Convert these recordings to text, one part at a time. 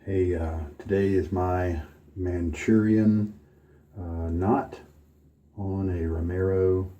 Hey, today is my Manchurian knot on a Romero.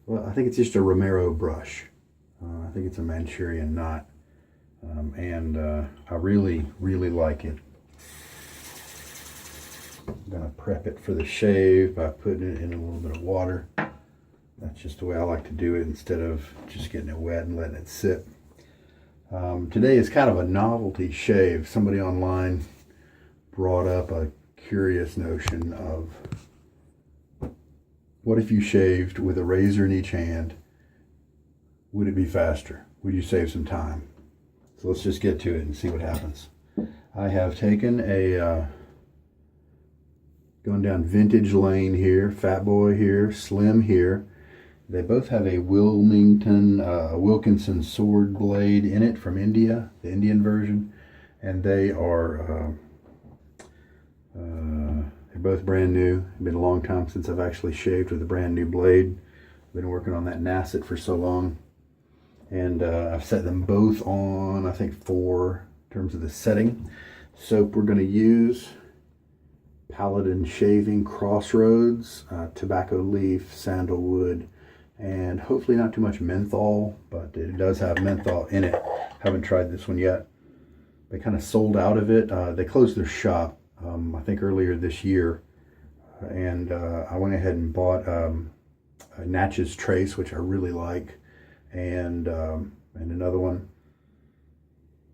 Well, I think it's just a Romero brush. I think it's a Manchurian knot, and I really like it. I'm gonna prep it for the shave by putting it in a little bit of water. That's just the way I like to do it instead of just getting it wet and letting it sit. Today is kind of a novelty shave. Somebody online brought up a curious notion of what if you shaved with a razor in each hand? Would it be faster? Would you save some time? So let's just get to it and see what happens. I have taken going down vintage lane here, Fat Boy here, Slim here. They both have a Wilkinson Sword blade in it from India, the Indian version, and they are they're both brand new. It's been a long time since I've actually shaved with a brand new blade. I've been working on that Nasset for so long, and I've set them both on, I think, 4 in terms of the setting. Soap we're going to use: Paladin Crossroads, tobacco leaf, sandalwood, and hopefully not too much menthol, but it does have menthol in it. Haven't tried this one yet. They kind of sold out of it. They closed their shop, I think earlier this year, and I went ahead and bought a Natchez Trace, which I really like, and another one.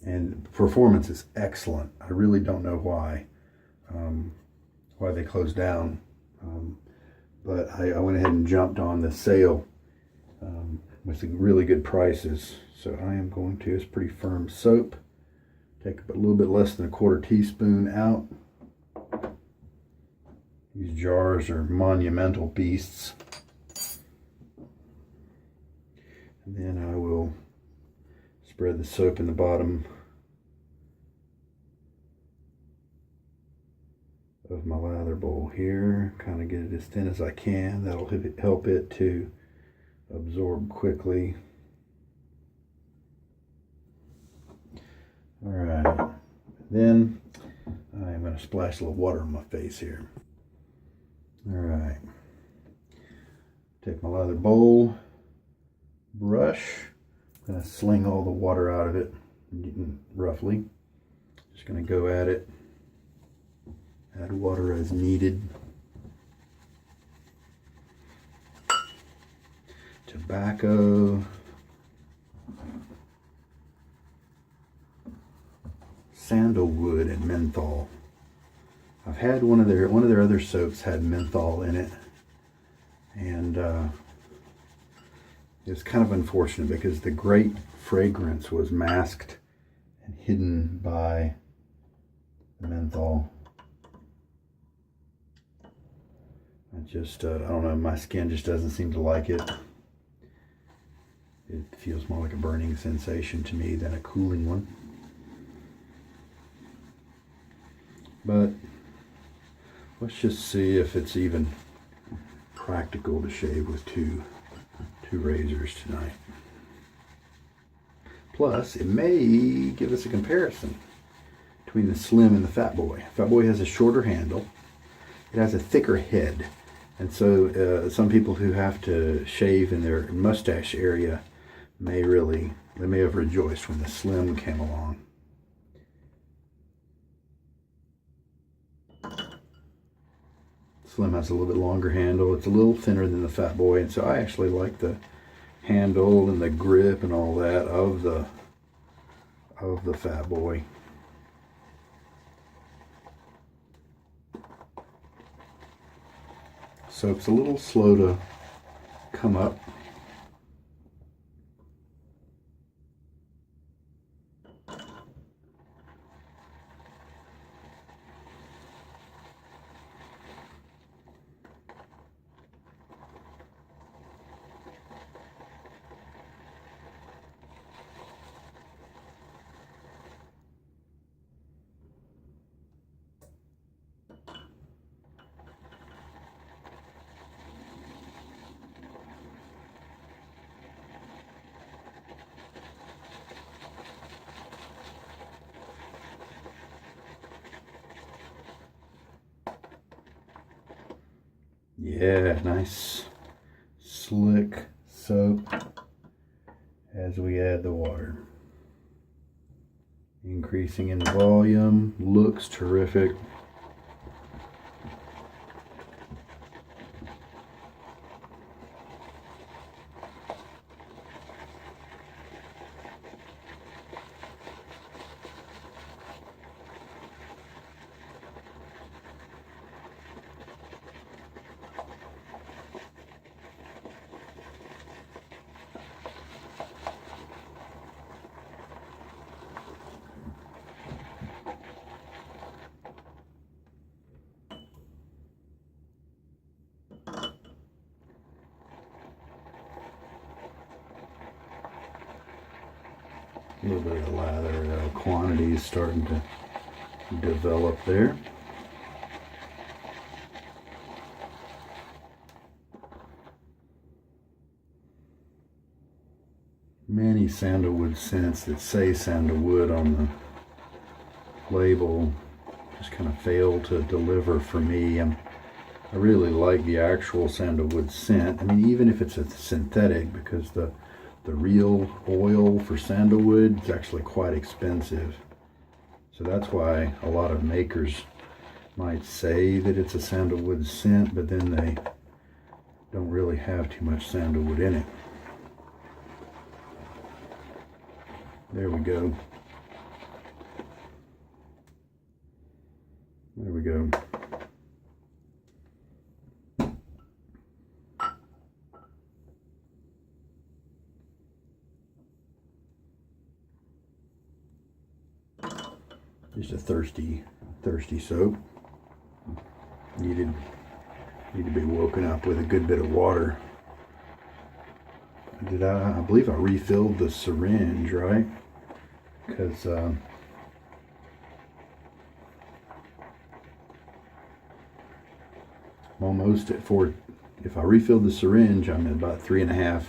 And performance is excellent. I really don't know why they closed down, but I went ahead and jumped on the sale with really good prices. So I am going to, it's pretty firm soap, take a little bit less than a 1/4 teaspoon out. These jars are monumental beasts. And then I will spread the soap in the bottom of my lather bowl here, kind of get it as thin as I can. That'll help it to absorb quickly. All right, then I'm going to splash a little water on my face here. All right, take my lather bowl, brush. I'm going to sling all the water out of it, roughly. Just going to go at it. Add water as needed. Tobacco. Sandalwood and menthol. I've had one of their other soaps had menthol in it, and it's kind of unfortunate because the great fragrance was masked and hidden by the menthol. I don't know, my skin just doesn't seem to like it. It feels more like a burning sensation to me than a cooling one. But let's just see if it's even practical to shave with two razors tonight. Plus, it may give us a comparison between the Slim and the Fat Boy. Fat Boy has a shorter handle. It has a thicker head. And so some people who have to shave in their mustache area may have rejoiced when the Slim came along. Slim has a little bit longer handle. It's a little thinner than the Fat Boy, and so I actually like the handle and the grip and all that of the Fat Boy. Soap's a little slow to come up. Yeah, nice slick soap as we add the water. Increasing in volume, looks terrific. A little bit of the lather quantity is starting to develop there. Many sandalwood scents that say sandalwood on the label just kind of fail to deliver for me. I really like the actual sandalwood scent. I mean, even if it's a synthetic, because the real oil for sandalwood is actually quite expensive. So that's why a lot of makers might say that it's a sandalwood scent, but then they don't really have too much sandalwood in it. There we go. There we go. Just a thirsty soap. Need to be woken up with a good bit of water. I believe I refilled the syringe, right? Because I'm almost at 4. If I refilled the syringe, I'm at about 3.5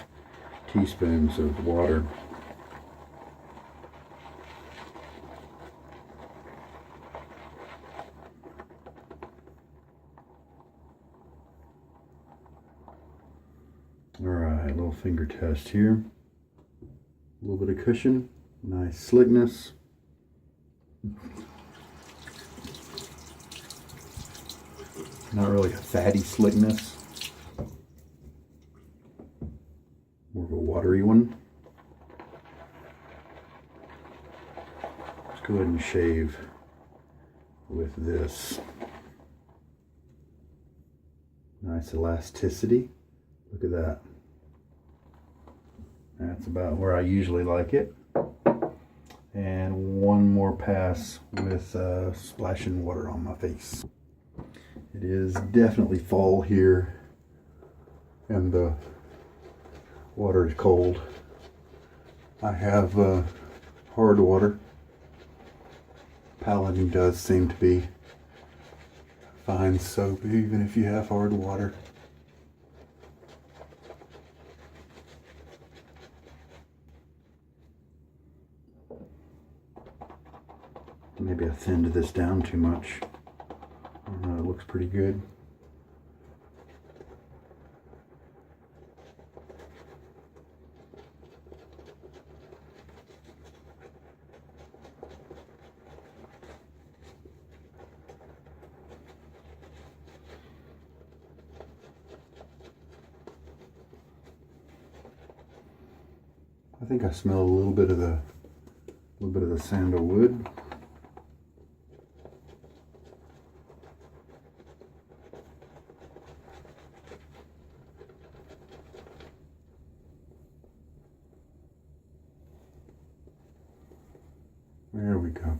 teaspoons of water. All right, a little finger test here. A little bit of cushion, nice slickness. Not really a fatty slickness, more of a watery one. Let's go ahead and shave with this. Nice elasticity. Look at that. That's about where I usually like it. And one more pass with splashing water on my face. It is definitely fall here, and the water is cold. I have hard water. Paladin does seem to be fine soap, even if you have hard water. Maybe I thinned this down too much. It looks pretty good. I think I smell a little bit of the sandalwood. There we go.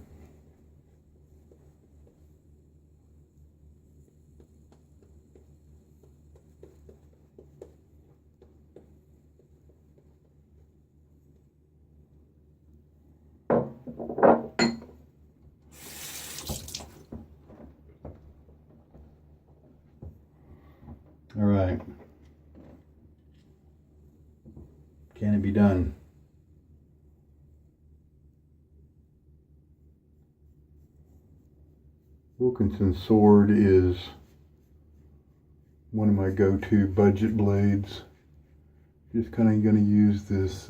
All right. Can it be done? Wilkinson Sword is one of my go-to budget blades. Just kind of going to use this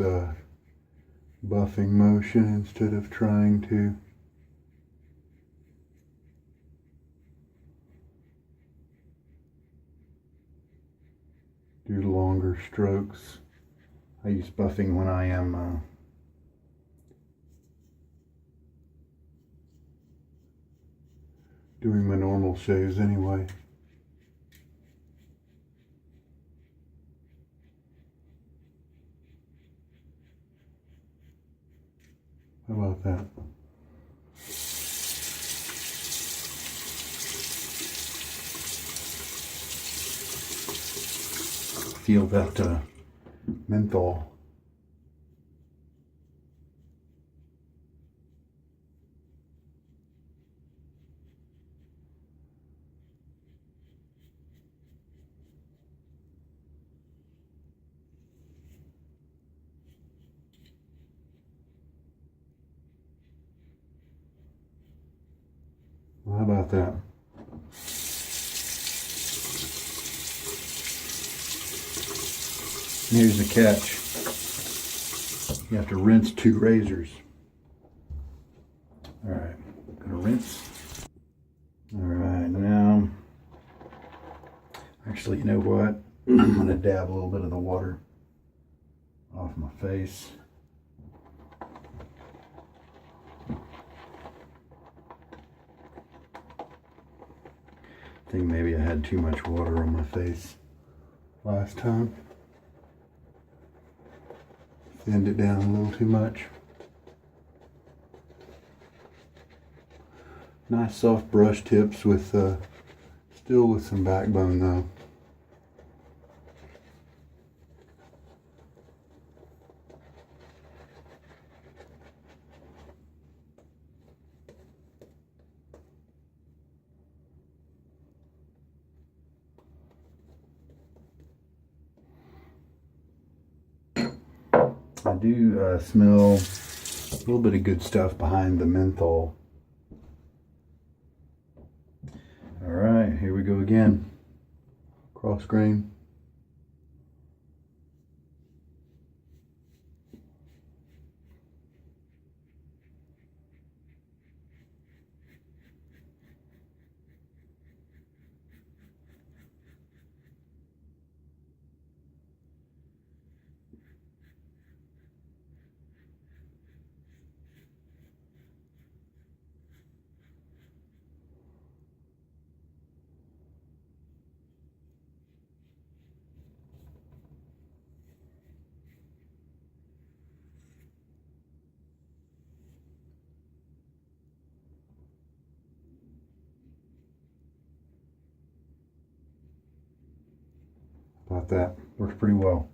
buffing motion instead of trying to do longer strokes. I use buffing when I am doing my normal shaves anyway. How about that? Feel that menthol. Well, how about that? Here's the catch. You have to rinse 2 razors. All right, gonna rinse. All right, now, actually, you know what? I'm gonna dab a little bit of the water off my face. I think maybe I had too much water on my face last time. Thinned it down a little too much. Nice soft brush tips with still with some backbone though. I do smell a little bit of good stuff behind the menthol. All right, here we go again. Cross grain. About that. Works pretty well.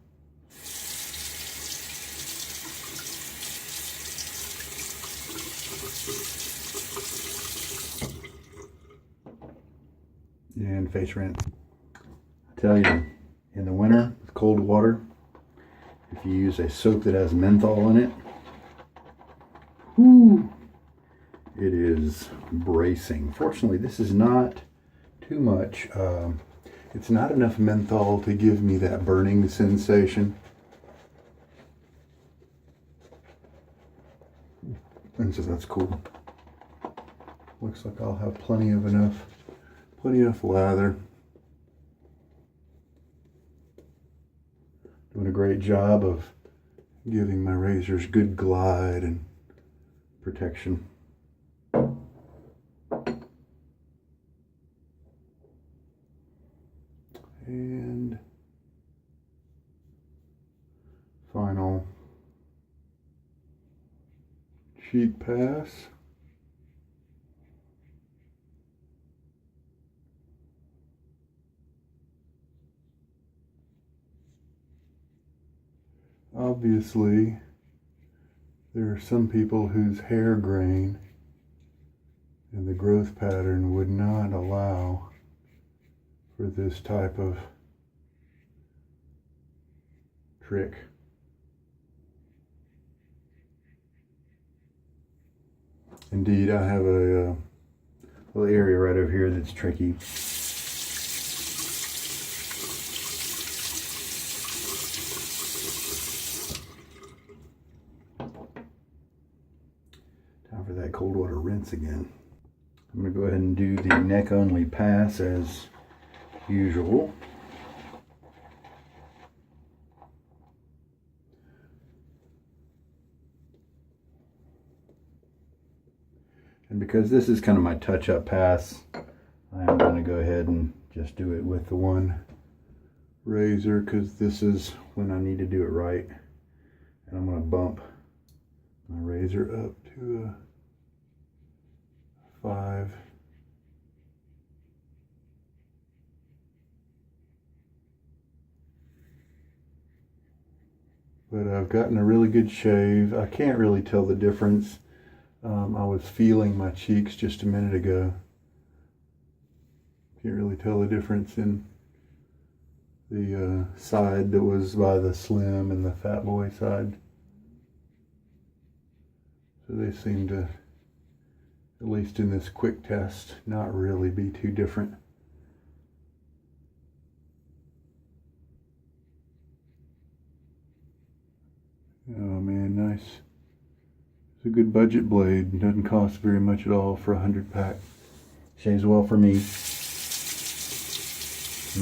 And face rinse. I tell you, in the winter with cold water, if you use a soap that has menthol in it, whoo, it is bracing. Fortunately, this is not too much. It's not enough menthol to give me that burning sensation. And so that's cool. Looks like I'll have plenty enough lather. Doing a great job of giving my razors good glide and protection. And final cheek pass. Obviously, there are some people whose hair grain and the growth pattern would not allow for this type of trick. Indeed, I have a little area right over here that's tricky. Time for that cold water rinse again. I'm going to go ahead and do the neck only pass as usual. And because this is kind of my touch-up pass, I'm going to go ahead and just do it with the one razor, because this is when I need to do it right. And I'm going to bump my razor up to a 5. But I've gotten a really good shave. I can't really tell the difference. I was feeling my cheeks just a minute ago. Can't really tell the difference in the side that was by the slim and the fat boy side. So they seem to, at least in this quick test, not really be too different. Oh man, nice. It's a good budget blade. It doesn't cost very much at all for a 100-pack. Shaves well for me.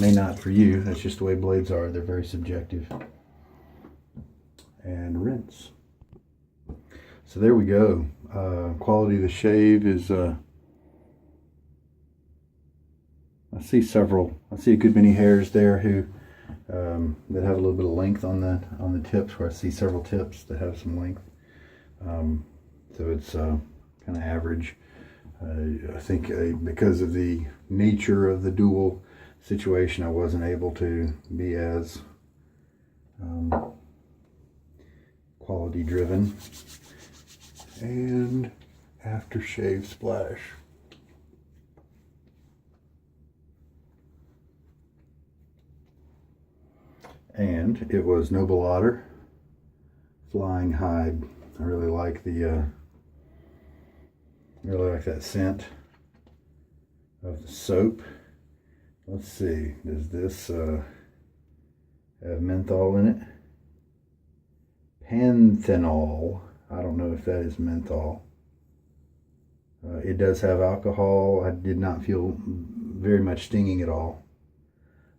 May not for you. That's just the way blades are. They're very subjective. And rinse. So there we go. Quality of the shave is, I see a good many hairs there who that have a little bit of length on the tips, where I see several tips that have some length. So it's kind of average. I think because of the nature of the dual situation, I wasn't able to be as quality driven. And aftershave splash. And it was Noble Otter Flying Hide. I really like that scent of the soap. Let's see, does this have menthol in it? Panthenol. I don't know if that is menthol. It does have alcohol. I did not feel very much stinging at all.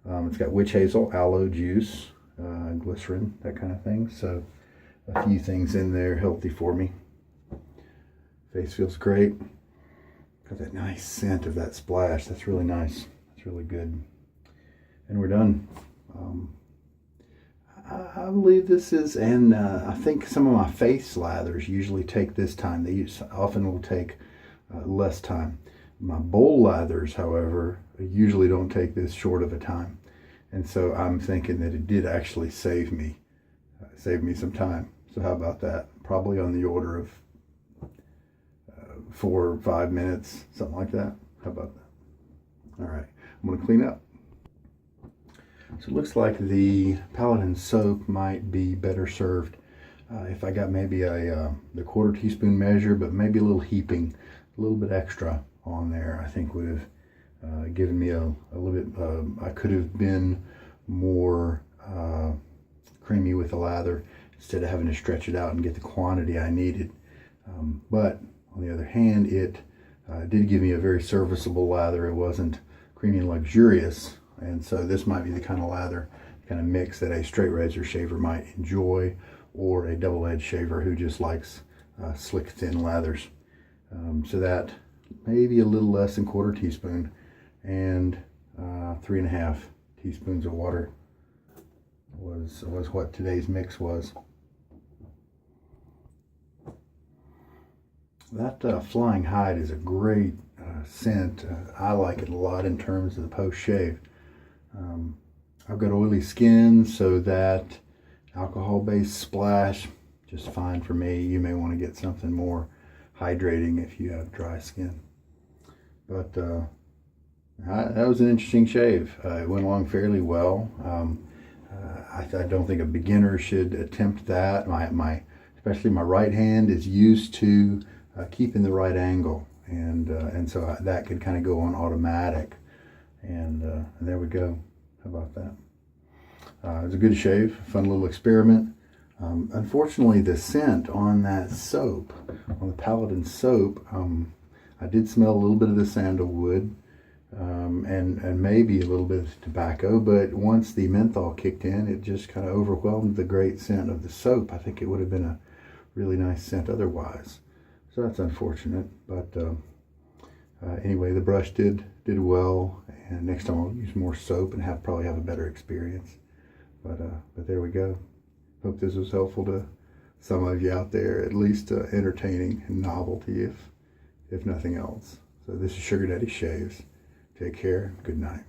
It's got witch hazel, aloe juice, glycerin, that kind of thing. So a few things in there healthy for me. Face feels great. Got that nice scent of that splash. That's really nice. That's really good. And we're done. I believe this is, and I think some of my face lathers usually take this time. They often will take less time. My bowl lathers, however, usually don't take this short of a time. And so I'm thinking that it did actually save me some time. So how about that? Probably on the order of 4 or 5 minutes, something like that. How about that? All right, I'm going to clean up. So it looks like the Paladin soap might be better served if I got maybe the 1/4 teaspoon measure, but maybe a little heaping, a little bit extra on there. I think would have given me a little bit. I could have been more creamy with the lather instead of having to stretch it out and get the quantity I needed. But on the other hand, it did give me a very serviceable lather. It wasn't creamy and luxurious. And so this might be the kind of lather, kind of mix that a straight razor shaver might enjoy, or a double-edged shaver who just likes slick, thin lathers. So that maybe a little less than 1/4 teaspoon, and 3.5 teaspoons of water was what today's mix was. That Flying Hide is a great scent. I like it a lot in terms of the post-shave. I've got oily skin, so that alcohol-based splash, just fine for me. You may want to get something more hydrating if you have dry skin. But that was an interesting shave. It went along fairly well. I don't think a beginner should attempt that. Especially my right hand is used to keeping the right angle, and so that could kind of go on automatic. And there we go. How about that? It was a good shave, fun little experiment. Unfortunately, the scent on that soap, on the Paladin soap, I did smell a little bit of the sandalwood, and maybe a little bit of tobacco, but once the menthol kicked in, it just kind of overwhelmed the great scent of the soap. I think it would have been a really nice scent otherwise. So that's unfortunate, but anyway, the brush did well, and next time I'll use more soap and probably have a better experience. But there we go. Hope this was helpful to some of you out there, at least entertaining and novelty, if nothing else. So this is Sugar Daddy Shaves. Take care. Good night.